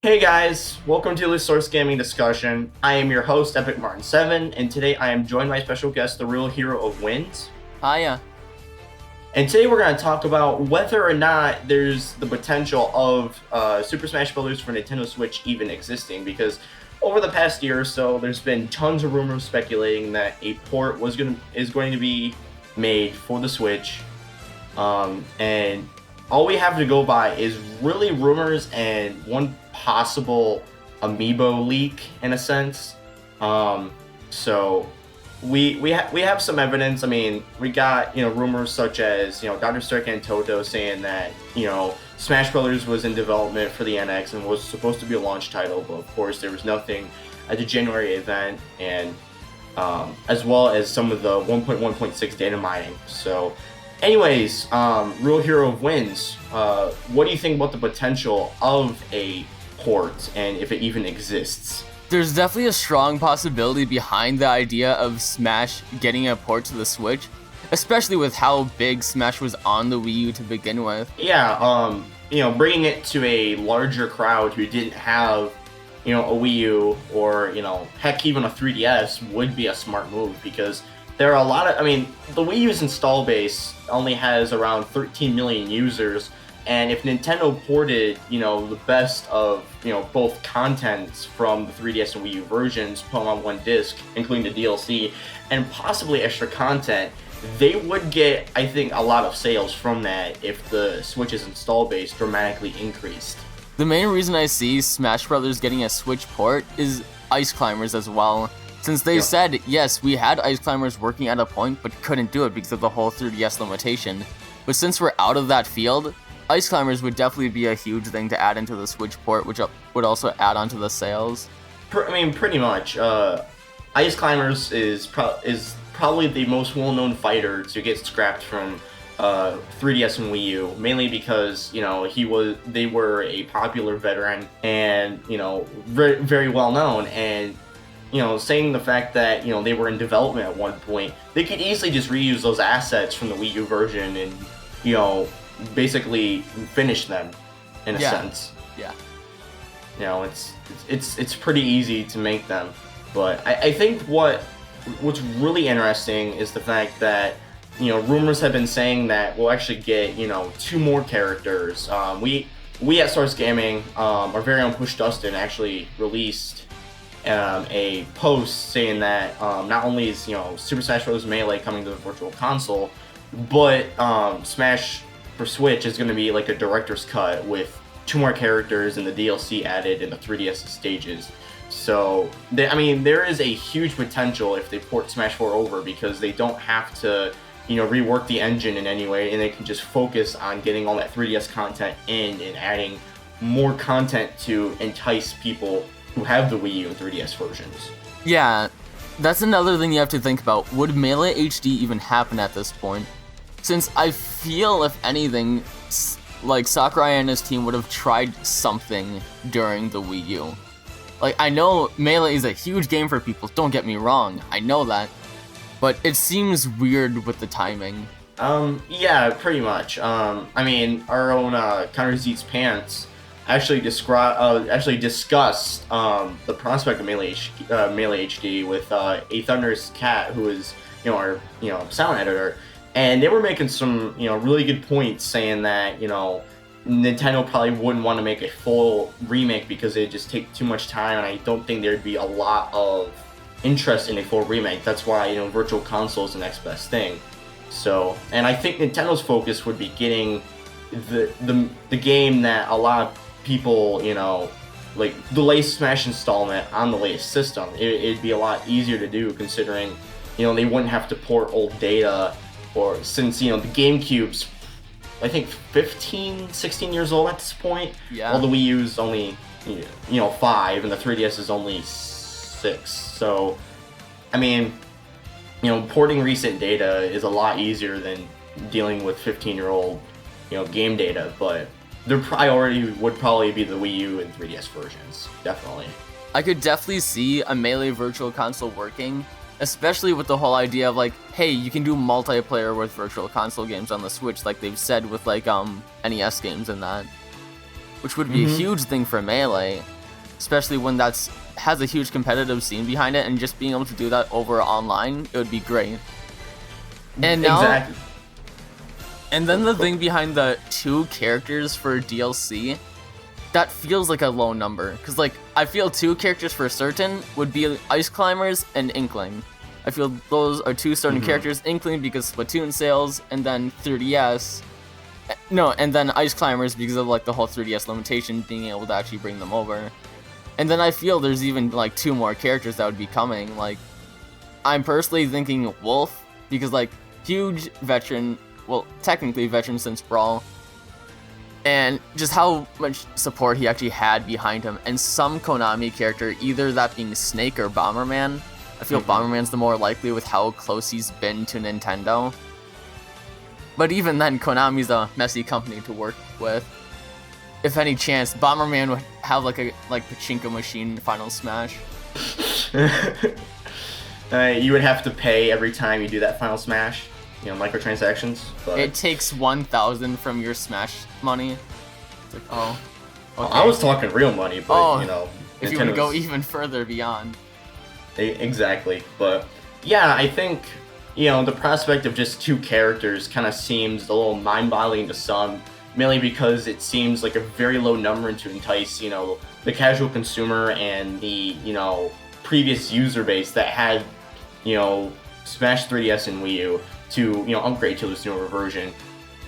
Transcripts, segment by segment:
Hey guys, welcome to the Source Gaming Discussion. I am your host, Epic Martin 7, and today I am joined by special guest, the real hero of Winds. Hiya. And today we're going to talk about whether or not there's the potential of Super Smash Bros. For Nintendo Switch even existing, because over the past year or so, there's been tons of rumors speculating that a port is going to be made for the Switch, and all we have to go by is really rumors and one possible amiibo leak in a sense. So we have some evidence. I mean, we got rumors such as Dr. Stark and Toto saying that Smash Brothers was in development for the NX and was supposed to be a launch title, but of course there was nothing at the January event, and as well as some of the 1.1.6 data mining. So anyways, Real Hero of Winds, what do you think about the potential of a port and if it even exists? There's definitely a strong possibility behind the idea of Smash getting a port to the Switch, especially with how big Smash was on the Wii U to begin with. Yeah, bringing it to a larger crowd who didn't have, a Wii U or, heck, even a 3DS would be a smart move, because there are a lot of, the Wii U's install base only has around 13 million users, and if Nintendo ported, the best of, both contents from the 3DS and Wii U versions, put them on one disc, including the DLC, and possibly extra content, they would get, I think, a lot of sales from that if the Switch's install base dramatically increased. The main reason I see Smash Brothers getting a Switch port is Ice Climbers as well. Since they said, yes, we had Ice Climbers working at a point, but couldn't do it because of the whole 3DS limitation. But since we're out of that field, Ice Climbers would definitely be a huge thing to add into the Switch port, which would also add onto the sales. Pretty much. Ice Climbers is probably the most well-known fighter to get scrapped from 3DS and Wii U, mainly because they were a popular veteran and very, very well known, and saying the fact that they were in development at one point, they could easily just reuse those assets from the Wii U version and basically finish them in a sense. Yeah. It's pretty easy to make them, but I think what's really interesting is the fact that rumors have been saying that we'll actually get 2 more characters. We at Source Gaming, our very own Push Dustin, actually released a post saying that not only is Super Smash Bros. Melee coming to the Virtual Console, but Smash for Switch is going to be like a director's cut with 2 more characters and the DLC added in the 3DS stages. So there is a huge potential if they port Smash 4 over, because they don't have to rework the engine in any way, and they can just focus on getting all that 3DS content in and adding more content to entice people who have the Wii U and 3DS versions. Yeah, that's another thing you have to think about. Would Melee HD even happen at this point? Since I feel, if anything, like Sakurai and his team would have tried something during the Wii U. Like, I know Melee is a huge game for people, don't get me wrong, I know that, but it seems weird with the timing. Yeah, pretty much. Our own Counter Zeet's Pants actually discussed the prospect of Melee HD with A Thunderous Cat, who is our sound editor, and they were making some really good points, saying that Nintendo probably wouldn't want to make a full remake because it'd just take too much time, and I don't think there'd be a lot of interest in a full remake. That's why Virtual Console is the next best thing. So, and I think Nintendo's focus would be getting the game that a lot of people like the latest Smash installment on the latest system. It'd be a lot easier to do, considering they wouldn't have to port old data, or since the GameCube's I think 15, 16 years old at this point. Yeah. While the Wii U's only 5 and the 3DS is only 6. So porting recent data is a lot easier than dealing with 15-year-old game data, but their priority would probably be the Wii U and 3DS versions, definitely. I could definitely see a Melee Virtual Console working, especially with the whole idea of like, hey, you can do multiplayer with Virtual Console games on the Switch, like they've said with like NES games and that, which would be a huge thing for Melee. especially when has a huge competitive scene behind it, and just being able to do that over online, it would be great. And now, Exactly. And then the thing behind the 2 characters for DLC, that feels like a low number. Because, like, I feel 2 characters for certain would be Ice Climbers and Inkling. I feel those are 2 certain characters. Inkling because Splatoon sales, and then 3DS. No, and then Ice Climbers because of, like, the whole 3DS limitation, being able to actually bring them over. And then I feel there's even, like, 2 more characters that would be coming. Like, I'm personally thinking Wolf, because, like, huge veteran, well, technically veteran since Brawl, and just how much support he actually had behind him, and some Konami character, either that being Snake or Bomberman. I feel Bomberman's the more likely with how close he's been to Nintendo. But even then, Konami's a messy company to work with. If any chance, Bomberman would have like a pachinko machine Final Smash. You would have to pay every time you do that Final Smash. You know, microtransactions. But It takes 1,000 from your Smash money. It's like, oh, okay. I was talking real money, but you know, if you want to go even further beyond. Exactly. But yeah, I think, you know, the prospect of just 2 characters kind of seems a little mind-boggling to some, mainly because it seems like a very low number to entice, you know, the casual consumer and the, you know, previous user base that had, you know, Smash 3DS and Wii U to, you know, upgrade to this newer version.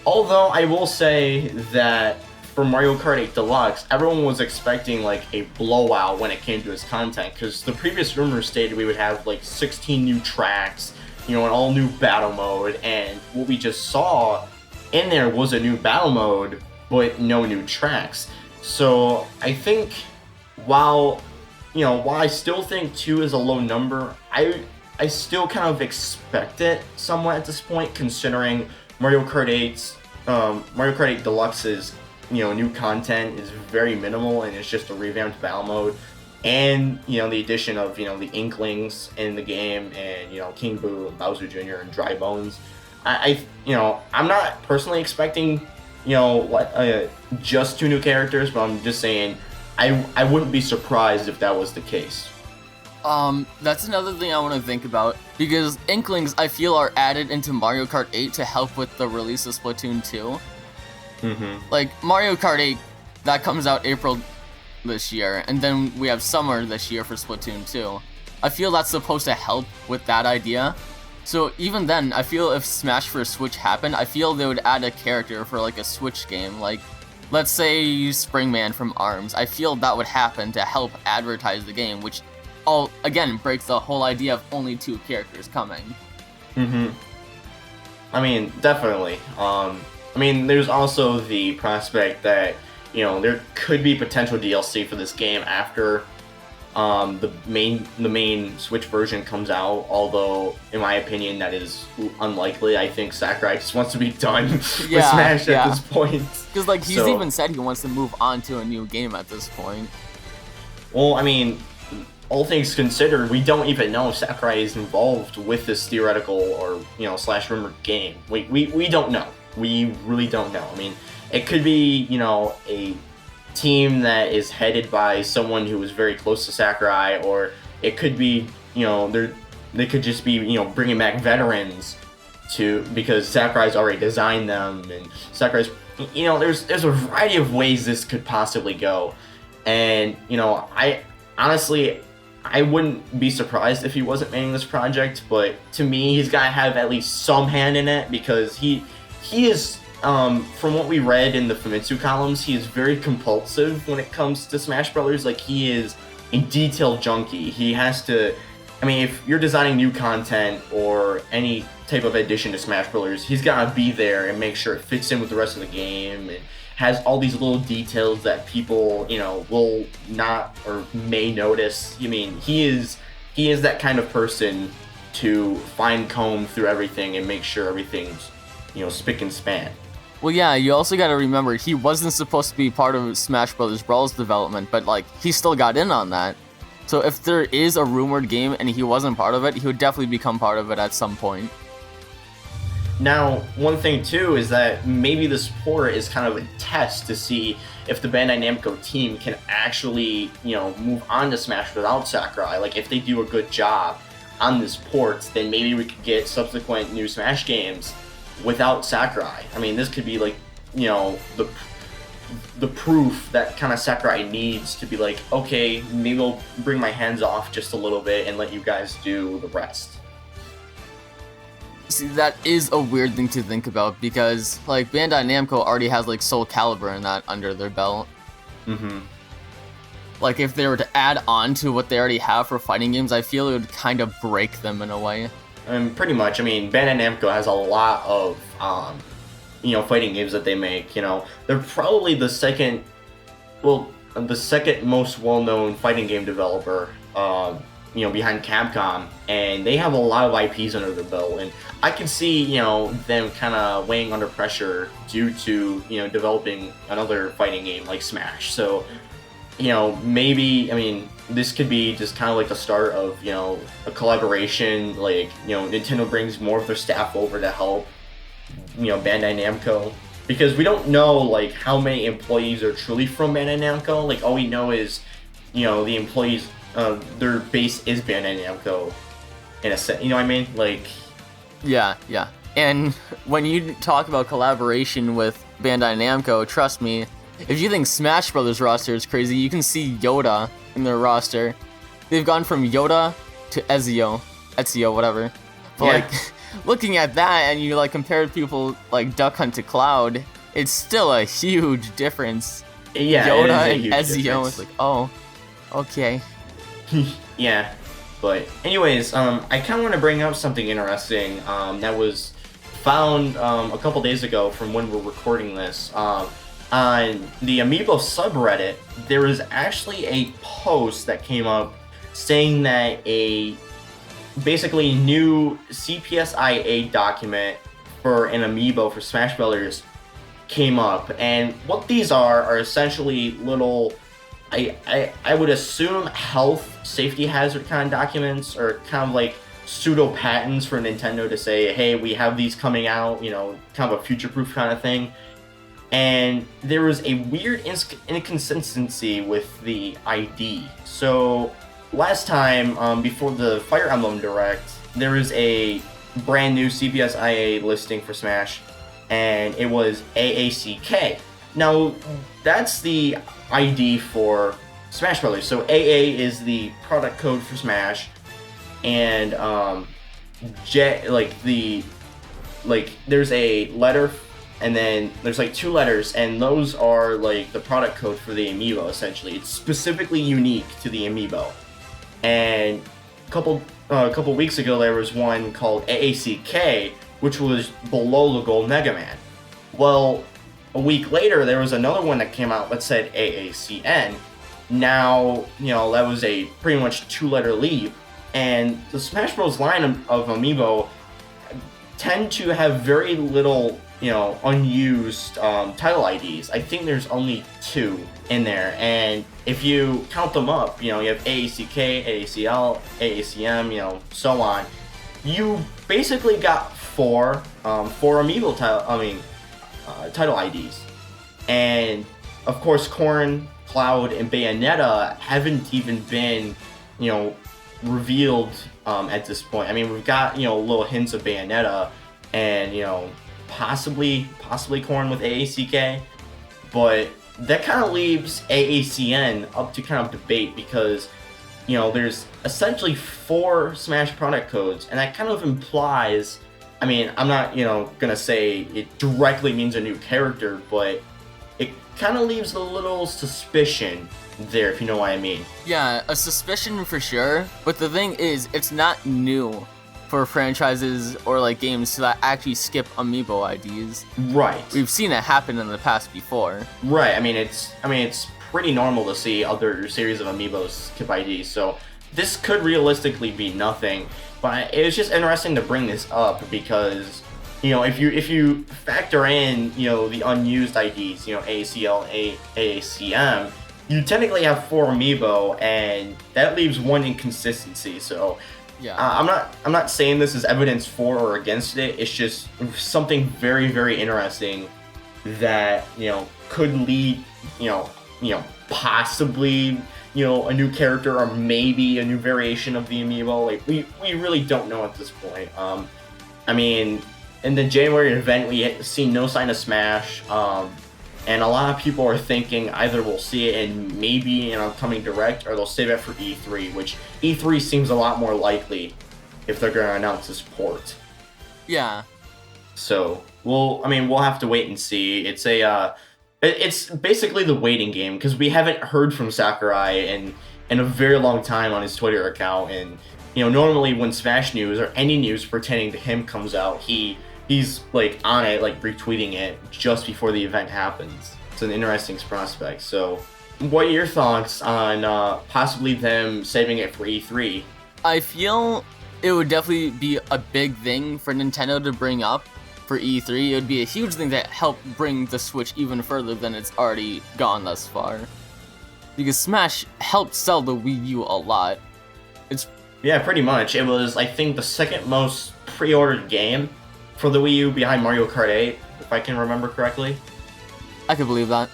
Although I will say that for Mario Kart 8 Deluxe, everyone was expecting like a blowout when it came to its content, because the previous rumors stated we would have like 16 new tracks, you know, an all new battle mode, and what we just saw in there was a new battle mode, but no new tracks. So I think while I still think 2 is a low number, I still kind of expect it somewhat at this point, considering Mario Kart 8 Deluxe's, you know, new content is very minimal, and it's just a revamped battle mode, and, you know, the addition of, you know, the Inklings in the game, and, you know, King Boo and Bowser Jr. and Dry Bones. You know, I'm not personally expecting, you know, just 2 new characters, but I'm just saying I wouldn't be surprised if that was the case. That's another thing I want to think about, because Inklings, I feel, are added into Mario Kart 8 to help with the release of Splatoon 2. Like, Mario Kart 8, that comes out April this year, and then we have summer this year for Splatoon 2. I feel that's supposed to help with that idea. So even then, I feel if Smash for Switch happened, I feel they would add a character for like a Switch game, like, let's say Springman from ARMS. I feel that would happen to help advertise the game, which again breaks the whole idea of only 2 characters coming. I mean, definitely. I mean, there's also the prospect that, you know, there could be potential DLC for this game after the main Switch version comes out. Although, in my opinion, that is unlikely. I think Sakurai just wants to be done with Smash at this point. Because, like, he's even said he wants to move on to a new game at this point. Well, I mean, all things considered, we don't even know if Sakurai is involved with this theoretical or, you know, / rumored game. We don't know. We really don't know. I mean, it could be, you know, a team that is headed by someone who is very close to Sakurai, or it could be, you know, they could just be, you know, bringing back veterans because Sakurai's already designed them, and Sakurai's, you know, there's a variety of ways this could possibly go. And, you know, I wouldn't be surprised if he wasn't manning this project, but to me, he's got to have at least some hand in it, because he is, from what we read in the Famitsu columns, he is very compulsive when it comes to Smash Brothers. Like, he is a detail junkie. He has to, I mean, if you're designing new content or any type of addition to Smash Brothers, he's got to be there and make sure it fits in with the rest of the game, and has all these little details that people, you know, will not or may notice. I mean, he is that kind of person to fine comb through everything and make sure everything's, you know, spick and span. Well, yeah, you also gotta remember, he wasn't supposed to be part of Smash Bros. Brawl's development, but, like, he still got in on that. So if there is a rumored game and he wasn't part of it, he would definitely become part of it at some point. Now, one thing too is that maybe this port is kind of a test to see if the Bandai Namco team can actually, move on to Smash without Sakurai. Like, if they do a good job on this port, then maybe we could get subsequent new Smash games without Sakurai. I mean, this could be like, the proof that kind of Sakurai needs to be like, okay, maybe I'll bring my hands off just a little bit and let you guys do the rest. See, that is a weird thing to think about because, like, Bandai Namco already has, like, Soul Calibur and that under their belt. Mm-hmm. Like, if they were to add on to what they already have for fighting games, I feel it would kind of break them in a way. Pretty much. I mean, Bandai Namco has a lot of, fighting games that they make. They're probably the second most well-known fighting game developer, behind Capcom, and they have a lot of IPs under their belt, and I can see, them kind of weighing under pressure due to, developing another fighting game like Smash. So, maybe, I mean, this could be just kind of like the start of, a collaboration, like, Nintendo brings more of their staff over to help, Bandai Namco, because we don't know, like, how many employees are truly from Bandai Namco. Like, all we know is, the employees, their base is Bandai Namco, in a sense, you know what I mean? Like... Yeah. And when you talk about collaboration with Bandai Namco, trust me, if you think Smash Brothers roster is crazy, you can see Yoda in their roster. They've gone from Yoda to Ezio, whatever. But, like, looking at that and you, like, compare people like Duck Hunt to Cloud, it's still a huge difference. Yeah, Yoda and Ezio, it's like, oh, okay. Yeah, but anyways, I kind of want to bring up something interesting that was found a couple days ago from when we're recording this. On the Amiibo subreddit, there was actually a post that came up saying that a basically new CPSIA document for an Amiibo for Smash Brothers came up, and what these are essentially little, I would assume, health safety hazard kind of documents, or kind of like pseudo patents for Nintendo to say, hey, we have these coming out, kind of a future-proof kind of thing. And there was a weird inconsistency with the ID. So last time, before the Fire Emblem Direct, there was a brand new CPSIA listing for Smash, and it was AACK. Now, that's the ID for Smash Brothers. So AA is the product code for Smash, and there's a letter, and then there's like two letters, and those are like the product code for the Amiibo. Essentially, it's specifically unique to the Amiibo. And a couple weeks ago, there was one called AACK, which was below the Gold Mega Man. Well, a week later, there was another one that came out that said AACN. Now, that was a pretty much two-letter leap, and the Smash Bros. Line of Amiibo tend to have very little, unused title IDs. I think there's only two in there, and if you count them up, you have AACK, AACL, AACM, so on. You basically got four Amiibo title IDs, and of course, Corrin, Cloud, and Bayonetta haven't even been, revealed at this point. I mean, we've got little hints of Bayonetta, and possibly Corrin with AACK, but that kind of leaves AACN up to kind of debate, because there's essentially 4 Smash product codes, and that kind of implies, I mean, I'm not gonna say it directly means a new character, but it kind of leaves a little suspicion there, if you know what I mean. Yeah, a suspicion for sure, but the thing is, it's not new for franchises or like games to actually skip Amiibo IDs. Right. We've seen it happen in the past before. Right. I mean, it's pretty normal to see other series of Amiibos skip IDs, so this could realistically be nothing. But it was just interesting to bring this up because, if you factor in, the unused IDs, AACL, AACM, you technically have 4 Amiibo, and that leaves one inconsistency. So Yeah. I'm not saying this is evidence for or against it. It's just something very, very interesting that, could lead, possibly, a new character or maybe a new variation of the amiibo. Like we really don't know at this point. I mean, in the January event, we see no sign of Smash. And a lot of people are thinking either we'll see it in maybe an upcoming Direct or they'll save it for E3, which E3 seems a lot more likely if they're going to announce this port. Yeah. So we'll have to wait and see. It's basically the waiting game because we haven't heard from Sakurai in a very long time on his Twitter account. And normally when Smash news or any news pertaining to him comes out, he's like on it, like retweeting it just before the event happens. It's an interesting prospect. So, what are your thoughts on possibly them saving it for E3? I feel it would definitely be a big thing for Nintendo to bring up for E3. It would be a huge thing that helped bring the Switch even further than it's already gone thus far. Because Smash helped sell the Wii U a lot. Yeah, pretty much. It was, I think, the second most pre-ordered game for the Wii U behind Mario Kart 8, if I can remember correctly. I could believe that.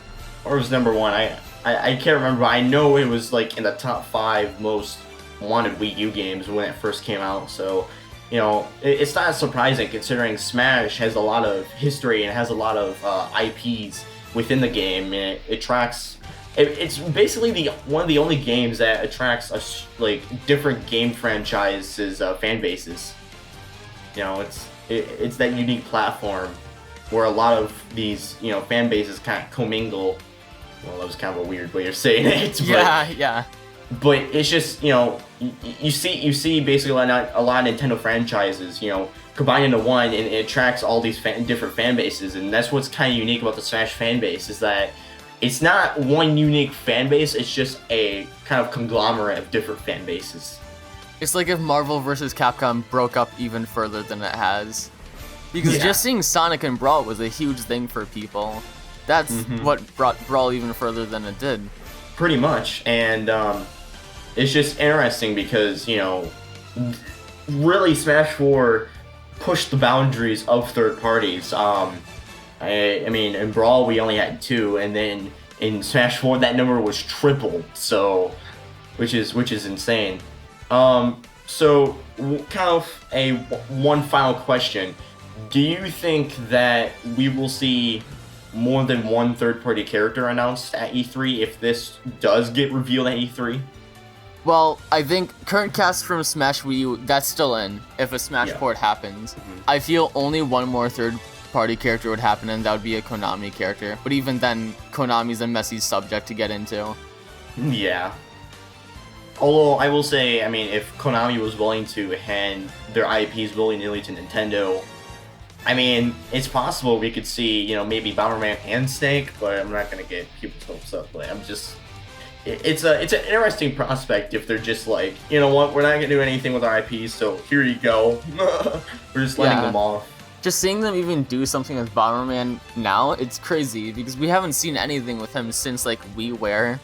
Or it was number one. I can't remember. But I know it was like in the top 5 most wanted Wii U games when it first came out. So, it's not surprising considering Smash has a lot of history and has a lot of IPs within the game. And it attracts. It's basically one of the only games that attracts different game franchises fan bases. It's that unique platform where a lot of these, fan bases kind of commingle. Well, that was kind of a weird way of saying it. But, yeah. But it's just, you see basically a lot of Nintendo franchises, combined into one, and it attracts all these different fan bases. And that's what's kind of unique about the Smash fan base is that it's not one unique fan base. It's just a kind of conglomerate of different fan bases. It's like if Marvel vs. Capcom broke up even further than it has. Because just seeing Sonic and Brawl was a huge thing for people. That's what brought Brawl even further than it did. Pretty much. And it's just interesting because, really Smash 4 pushed the boundaries of third parties. I mean, in Brawl we only had 2, and then in Smash 4 that number was tripled. So, which is insane. So kind of one final question. Do you think that we will see more than one third-party character announced at E3 if this does get revealed at E3? Well, I think current cast from Smash Wii U, that's still in, if a Smash port happens. I feel only one more third-party character would happen, and that would be a Konami character. But even then, Konami's a messy subject to get into. Yeah. Although, I will say, I mean, if Konami was willing to hand their IPs willy-nilly to Nintendo, I mean, it's possible we could see, maybe Bomberman and Snake, but I'm not going to get people's hopes up. But it's an interesting prospect if they're just like, you know what, we're not going to do anything with our IPs, so here you go. We're just letting them off. Just seeing them even do something with Bomberman now, it's crazy, because we haven't seen anything with him since, WiiWare.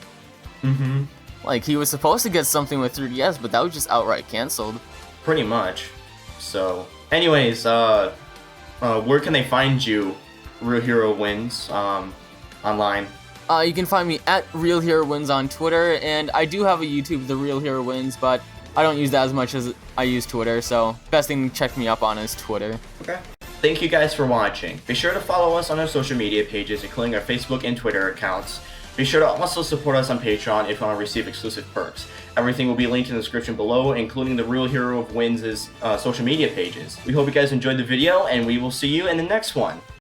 Like, he was supposed to get something with 3DS, but that was just outright canceled. Pretty much. So, anyways, where can they find you, Real Hero Wins, online? You can find me at TheRealHeroofWinds on Twitter, and I do have a YouTube, TheRealHeroofWinds, but I don't use that as much as I use Twitter, so best thing to check me up on is Twitter. Okay. Thank you guys for watching. Be sure to follow us on our social media pages, including our Facebook and Twitter accounts. Be sure to also support us on Patreon if you want to receive exclusive perks. Everything will be linked in the description below, including the Real Hero of Wins' social media pages. We hope you guys enjoyed the video, and we will see you in the next one.